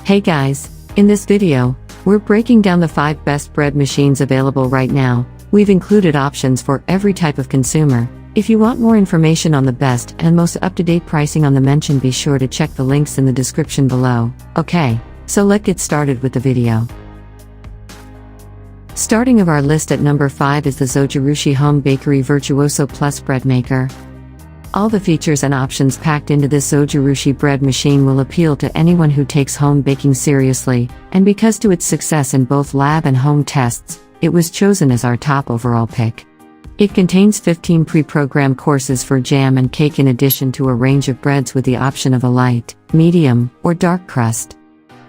Hey guys, in this video, we're breaking down the 5 best bread machines available right now. We've included options for every type of consumer. If you want more information on the best and most up-to-date pricing on the mention, be sure to check the links in the description below. Okay, so let's get started with the video. Starting of our list at number 5 is the Zojirushi Home Bakery Virtuoso Plus Bread Maker. All the features and options packed into this Zojirushi bread machine will appeal to anyone who takes home baking seriously, and because to its success in both lab and home tests, it was chosen as our top overall pick. It contains 15 pre-programmed courses for jam and cake in addition to a range of breads with the option of a light, medium, or dark crust.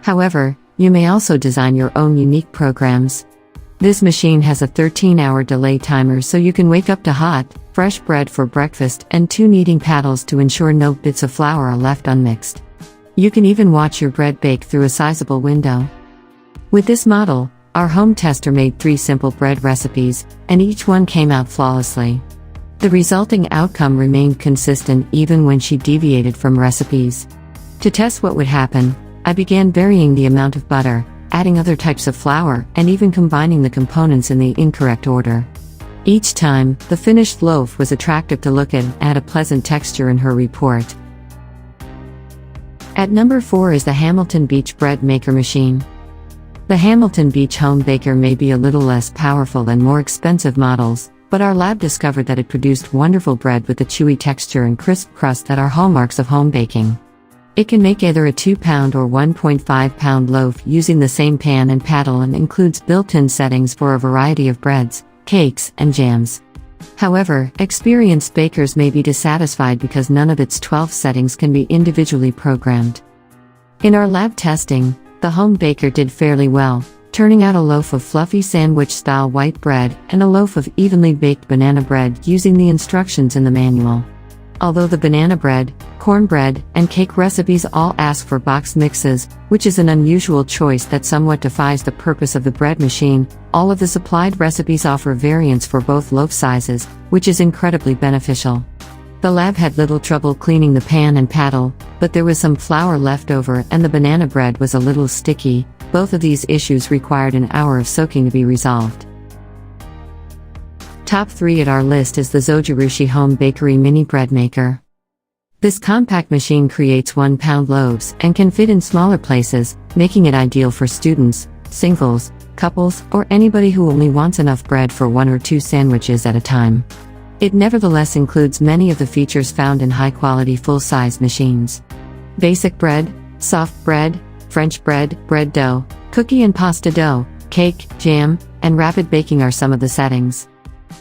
However, you may also design your own unique programs. This machine has a 13-hour delay timer so you can wake up to hot, fresh bread for breakfast and 2 kneading paddles to ensure no bits of flour are left unmixed. You can even watch your bread bake through a sizable window. With this model, our home tester made 3 simple bread recipes, and each one came out flawlessly. The resulting outcome remained consistent even when she deviated from recipes. To test what would happen, I began varying the amount of butter, adding other types of flour, and even combining the components in the incorrect order. Each time, the finished loaf was attractive to look at and had a pleasant texture in her report. At number 4 is the Hamilton Beach Bread Maker Machine. The Hamilton Beach Home Baker may be a little less powerful than more expensive models, but our lab discovered that it produced wonderful bread with the chewy texture and crisp crust that are hallmarks of home baking. It can make either a 2-pound or 1.5-pound loaf using the same pan and paddle and includes built-in settings for a variety of breads, cakes, and jams. However, experienced bakers may be dissatisfied because none of its 12 settings can be individually programmed. In our lab testing, the home baker did fairly well, turning out a loaf of fluffy sandwich-style white bread and a loaf of evenly baked banana bread using the instructions in the manual. Although the banana bread, cornbread, and cake recipes all ask for box mixes, which is an unusual choice that somewhat defies the purpose of the bread machine, all of the supplied recipes offer variants for both loaf sizes, which is incredibly beneficial. The lab had little trouble cleaning the pan and paddle, but there was some flour left over and the banana bread was a little sticky. Both of these issues required an hour of soaking to be resolved. Top 3 at our list is the Zojirushi Home Bakery Mini Bread Maker. This compact machine creates 1-pound loaves and can fit in smaller places, making it ideal for students, singles, couples, or anybody who only wants enough bread for 1 or 2 sandwiches at a time. It nevertheless includes many of the features found in high-quality full-size machines. Basic bread, soft bread, French bread, bread dough, cookie and pasta dough, cake, jam, and rapid baking are some of the settings.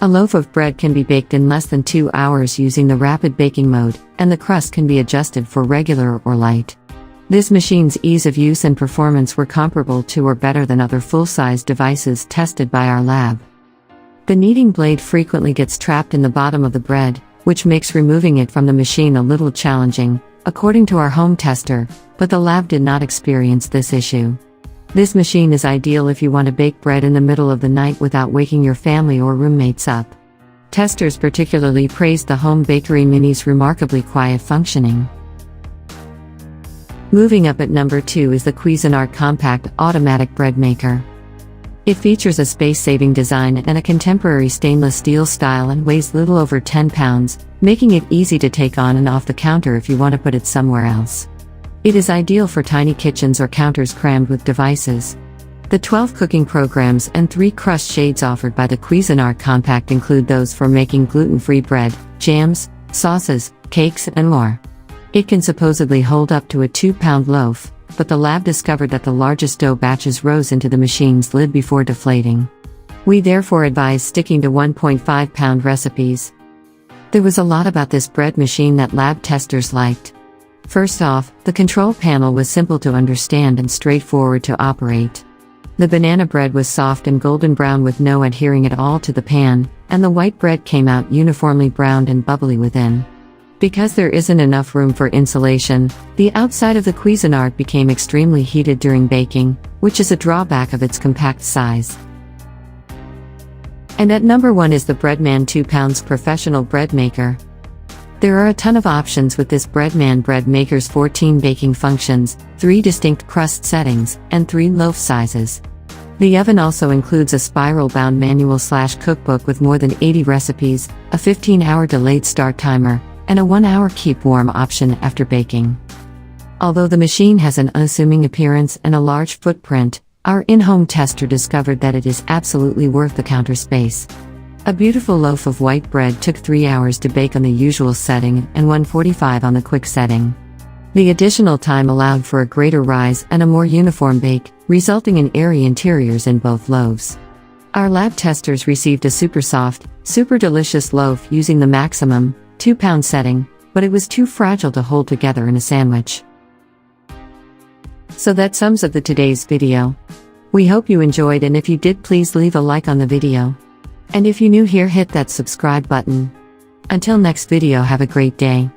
A loaf of bread can be baked in less than 2 hours using the rapid baking mode, and the crust can be adjusted for regular or light. This machine's ease of use and performance were comparable to or better than other full-size devices tested by our lab. The kneading blade frequently gets trapped in the bottom of the bread, which makes removing it from the machine a little challenging, according to our home tester, but the lab did not experience this issue. This machine is ideal if you want to bake bread in the middle of the night without waking your family or roommates up. Testers particularly praised the Home Bakery Mini's remarkably quiet functioning. Moving up at number 2 is the Cuisinart Compact Automatic Bread Maker. It features a space-saving design and a contemporary stainless steel style and weighs little over 10 pounds, making it easy to take on and off the counter if you want to put it somewhere else. It is ideal for tiny kitchens or counters crammed with devices. The 12 cooking programs and 3 crust shades offered by the Cuisinart Compact include those for making gluten-free bread, jams, sauces, cakes, and more. It can supposedly hold up to a 2-pound loaf, but the lab discovered that the largest dough batches rose into the machine's lid before deflating. We therefore advise sticking to 1.5-pound recipes. There was a lot about this bread machine that lab testers liked. First off, the control panel was simple to understand and straightforward to operate. The banana bread was soft and golden brown with no adhering at all to the pan, and the white bread came out uniformly browned and bubbly within. Because there isn't enough room for insulation, the outside of the Cuisinart became extremely heated during baking, which is a drawback of its compact size. And at number 1 is the Breadman 2 pounds Professional Bread Maker. There are a ton of options with this Breadman bread maker's 14 baking functions, 3 distinct crust settings, and 3 loaf sizes. The oven also includes a spiral-bound manual/cookbook with more than 80 recipes, a 15-hour delayed start timer, and a 1-hour keep warm option after baking. Although the machine has an unassuming appearance and a large footprint, our in-home tester discovered that it is absolutely worth the counter space. A beautiful loaf of white bread took 3 hours to bake on the usual setting and 1:45 on the quick setting. The additional time allowed for a greater rise and a more uniform bake, resulting in airy interiors in both loaves. Our lab testers received a super soft, super delicious loaf using the maximum 2-pound setting, but it was too fragile to hold together in a sandwich. So that sums up today's video. We hope you enjoyed, and if you did, please leave a like on the video. And if you're new here, hit that subscribe button. Until next video, have a great day.